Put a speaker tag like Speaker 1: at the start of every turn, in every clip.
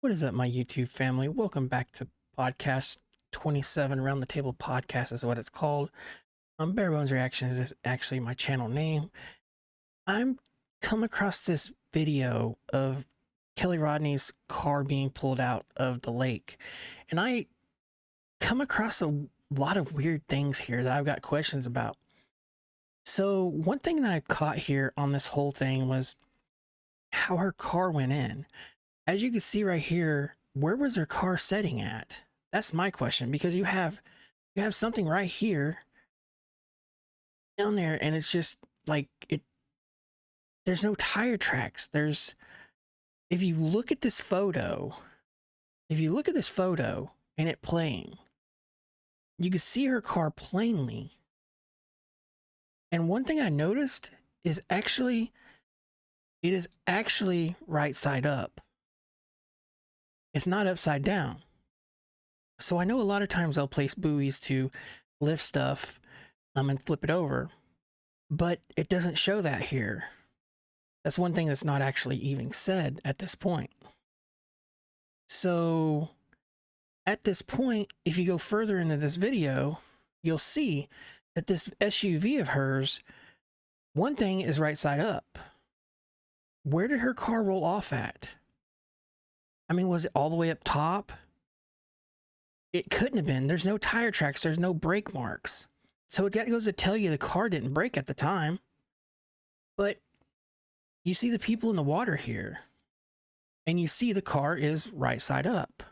Speaker 1: What is up, my YouTube family? Welcome back to podcast 27. Around the Table podcast is what it's called. Bare Bones Reactions is actually my channel name. I'm come across this video of Kelly Rodney's car being pulled out of the lake, and I come across a lot of weird things here that I've got questions about. So one thing that I caught here on this whole thing was how her car went in. As you can see right here, where was her car setting at? That's my question, because you have something right here down there, and it's just like there's no tire tracks. If you look at this photo, and it playing, you can see her car plainly. And one thing I noticed is it is actually right side up. It's not upside down. So I know a lot of times they'll place buoys to lift stuff and flip it over, but it doesn't show that here. That's one thing that's not actually even said at this point. So at this point, if you go further into this video, you'll see that this SUV of hers, one thing is right side up. Where did her car roll off at? I mean, was it all the way up top? It couldn't have been. There's no tire tracks. There's no brake marks. So it goes to tell you the car didn't brake at the time. But you see the people in the water here, and you see the car is right side up.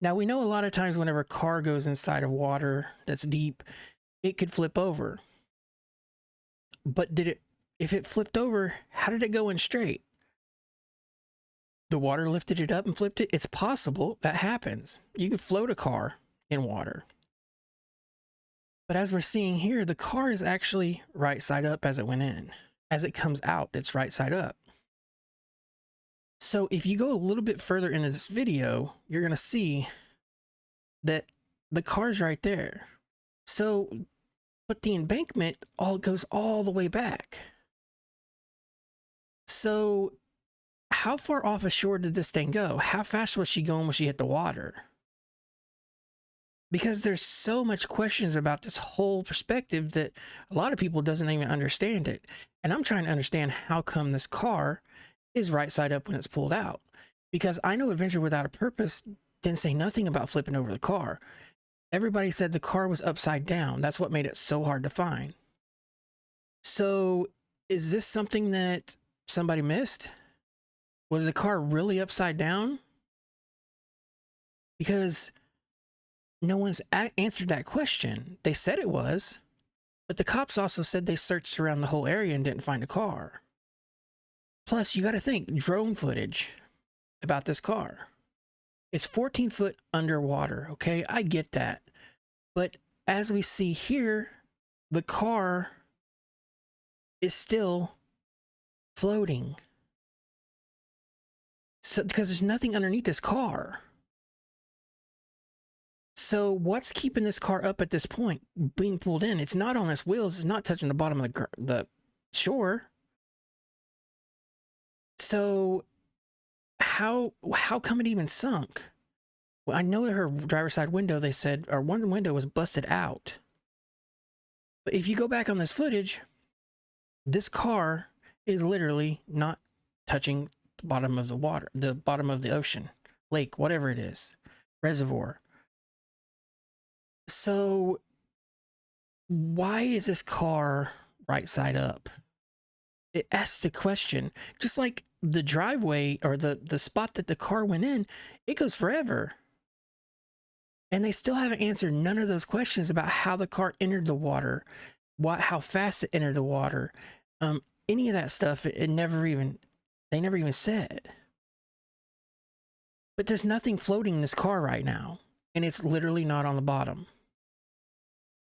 Speaker 1: Now, we know a lot of times whenever a car goes inside of water that's deep, it could flip over. But if it flipped over, how did it go in straight? The water lifted it up and flipped it. It's possible that happens. You could float a car in water. But as we're seeing here, the car is actually right side up as it went in. As it comes out, it's right side up. So if you go a little bit further into this video, you're going to see that the car's right there. So, but the embankment goes all the way back. So how far off ashore did this thing go? How fast was she going when she hit the water? Because there's so much questions about this whole perspective that a lot of people doesn't even understand it. And I'm trying to understand how come this car is right side up when it's pulled out. Because I know Adventure Without a Purpose didn't say nothing about flipping over the car. Everybody said the car was upside down. That's what made it so hard to find. So is this something that somebody missed? Was the car really upside down? Because no one's answered that question. They said it was, but the cops also said they searched around the whole area and didn't find a car. Plus, you got to think drone footage about this car. It's 14 foot underwater, okay? I get that. But as we see here, the car is still floating. So, because there's nothing underneath this car. So what's keeping this car up at this point, being pulled in? It's not on its wheels. It's not touching the bottom of the shore. So how come it even sunk? Well, I know that her driver's side window, they said, or one window was busted out. But if you go back on this footage, this car is literally not touching the bottom of the water, the bottom of the ocean, lake, whatever it is, reservoir. So why is this car right side up? It asks the question. Just like the driveway or the spot that the car went in, it goes forever. And they still haven't answered none of those questions about how the car entered the water, how fast it entered the water, any of that stuff. They never even said. But there's nothing floating in this car right now, and it's literally not on the bottom.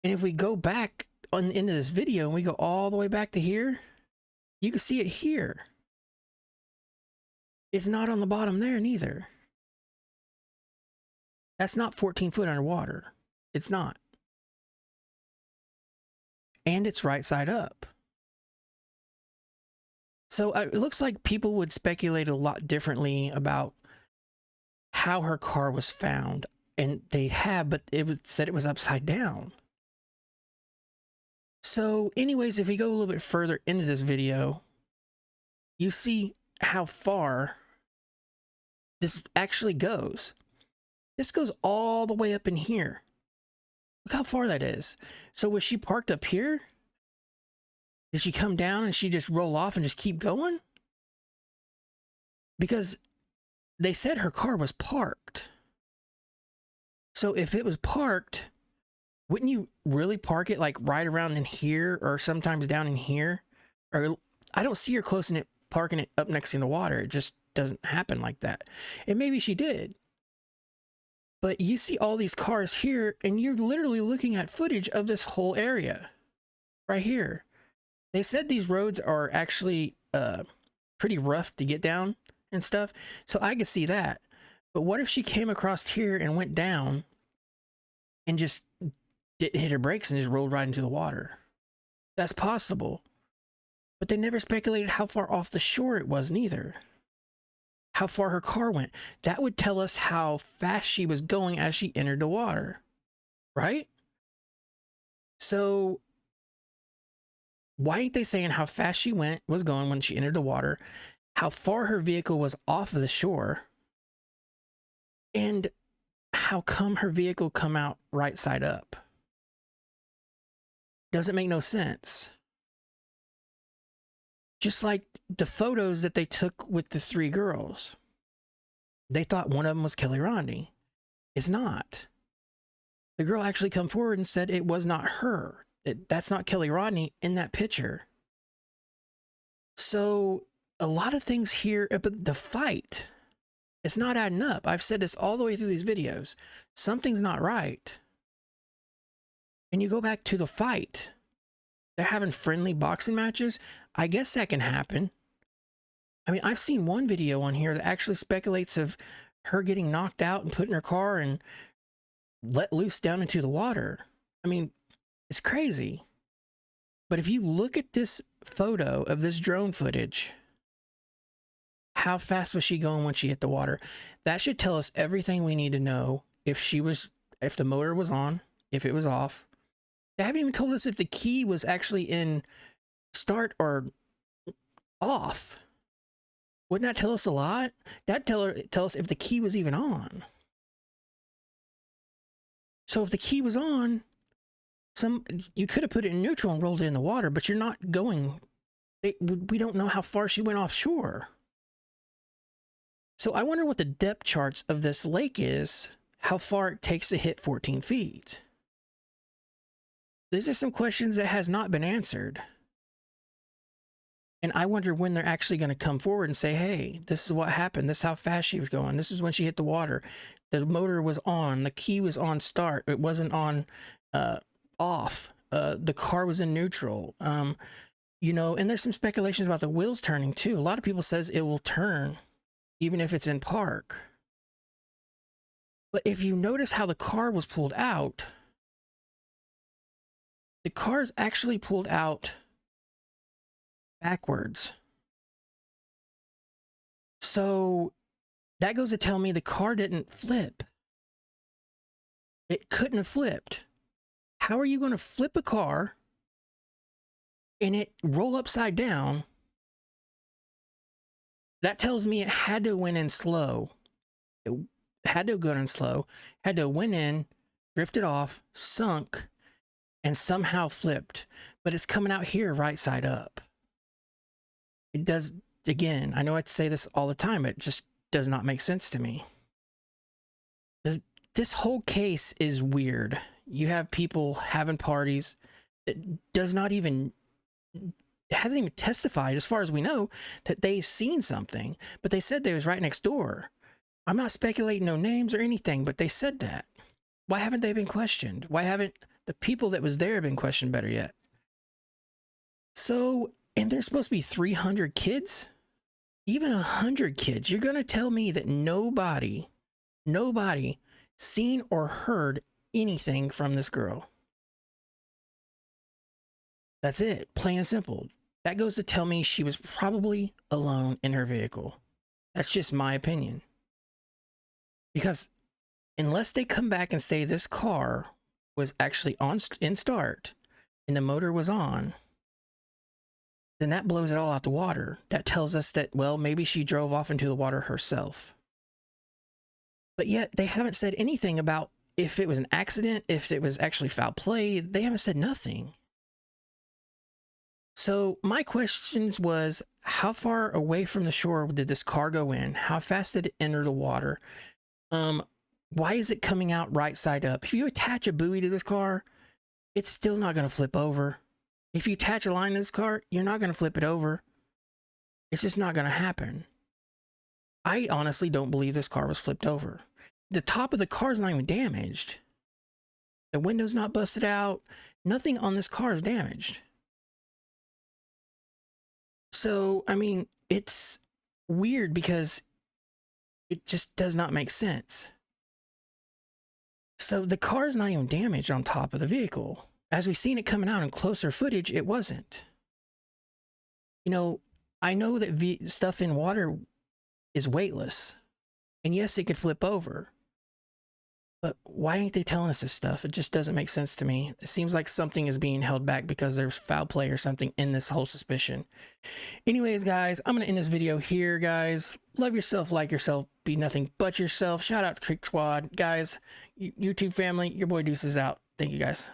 Speaker 1: And if we go back into this video and we go all the way back to here, you can see it here. It's not on the bottom there neither. That's not 14 foot underwater. It's not. And it's right side up. So it looks like people would speculate a lot differently about how her car was found. And they have, but said it was upside down. So anyways, if we go a little bit further into this video, you see how far this actually goes. This goes all the way up in here. Look how far that is. So was she parked up here? Did she come down and she just roll off and just keep going? Because they said her car was parked. So if it was parked, wouldn't you really park it like right around in here or sometimes down in here? Or I don't see her close in it, parking it up next to the water. It just doesn't happen like that. And maybe she did. But you see all these cars here and you're literally looking at footage of this whole area right here. They said these roads are actually pretty rough to get down and stuff. So I could see that. But what if she came across here and went down and just didn't hit her brakes and just rolled right into the water? That's possible. But they never speculated how far off the shore it was neither. How far her car went. That would tell us how fast she was going as she entered the water. Right? So why ain't they saying how fast she was going when she entered the water, how far her vehicle was off of the shore, and how come her vehicle come out right side up? Doesn't make no sense. Just like the photos that they took with the 3 girls. They thought one of them was Kelly Rodni. It's not. The girl actually come forward and said it was not her. That's not Kelly Rodni in that picture. So a lot of things here, but the fight, it's not adding up. I've said this all the way through these videos. Something's not right. And you go back to the fight. They're having friendly boxing matches. I guess that can happen. I mean, I've seen one video on here that actually speculates of her getting knocked out and put in her car and let loose down into the water. I mean, it's crazy. But if you look at this photo of this drone footage, how fast was she going when she hit the water? That should tell us everything we need to know if the motor was on, if it was off. They haven't even told us if the key was actually in start or off. Wouldn't that tell us a lot? That'd tell us if the key was even on. So if the key was on, you could have put it in neutral and rolled it in the water, but you're not going. We don't know how far she went offshore. So I wonder what the depth charts of this lake is, how far it takes to hit 14 feet. These are some questions that has not been answered. And I wonder when they're actually going to come forward and say, hey, this is what happened. This is how fast she was going. This is when she hit the water. The motor was on. The key was on start. It wasn't on off. The car was in neutral. You know, and there's some speculations about the wheels turning too. A lot of people says it will turn even if it's in park. But if you notice how the car was pulled out, the car's actually pulled out backwards. So that goes to tell me the car didn't flip. It couldn't have flipped. How are you going to flip a car and it roll upside down? That tells me it had to went in slow. It had to go in slow, had to went in, drifted off, sunk, and somehow flipped. But it's coming out here right side up. It does, again, I know I say this all the time, it just does not make sense to me. This whole case is weird. You have people having parties that hasn't even testified, as far as we know, that they've seen something, but they said they was right next door. I'm not speculating no names or anything, but they said that. Why haven't they been questioned? Why haven't the people that was there been questioned better yet? So, and there's supposed to be 300 kids? Even 100 kids. You're going to tell me that nobody seen or heard anything from this girl. That's it. Plain and simple. That goes to tell me she was probably alone in her vehicle. That's just my opinion. Because unless they come back and say this car was actually in start and the motor was on, then that blows it all out the water. That tells us that, well, maybe she drove off into the water herself. But yet they haven't said anything about if it was an accident, if it was actually foul play. They haven't said nothing. So my questions was, how far away from the shore did this car go in? How fast did it enter the water? Why is it coming out right side up? If you attach a buoy to this car, it's still not going to flip over. If you attach a line to this car, you're not going to flip it over. It's just not going to happen. I honestly don't believe this car was flipped over. The top of the car is not even damaged. The window's not busted out. Nothing on this car is damaged. So, I mean, it's weird because it just does not make sense. So the car is not even damaged on top of the vehicle. As we've seen it coming out in closer footage, it wasn't. You know, I know that stuff in water is weightless. And yes, it could flip over. But why ain't they telling us this stuff? It just doesn't make sense to me. It seems like something is being held back because there's foul play or something in this whole suspicion. Anyways, guys, I'm going to end this video here, guys. Love yourself, like yourself, be nothing but yourself. Shout out to Creek Squad. Guys, YouTube family, your boy Deuce is out. Thank you, guys.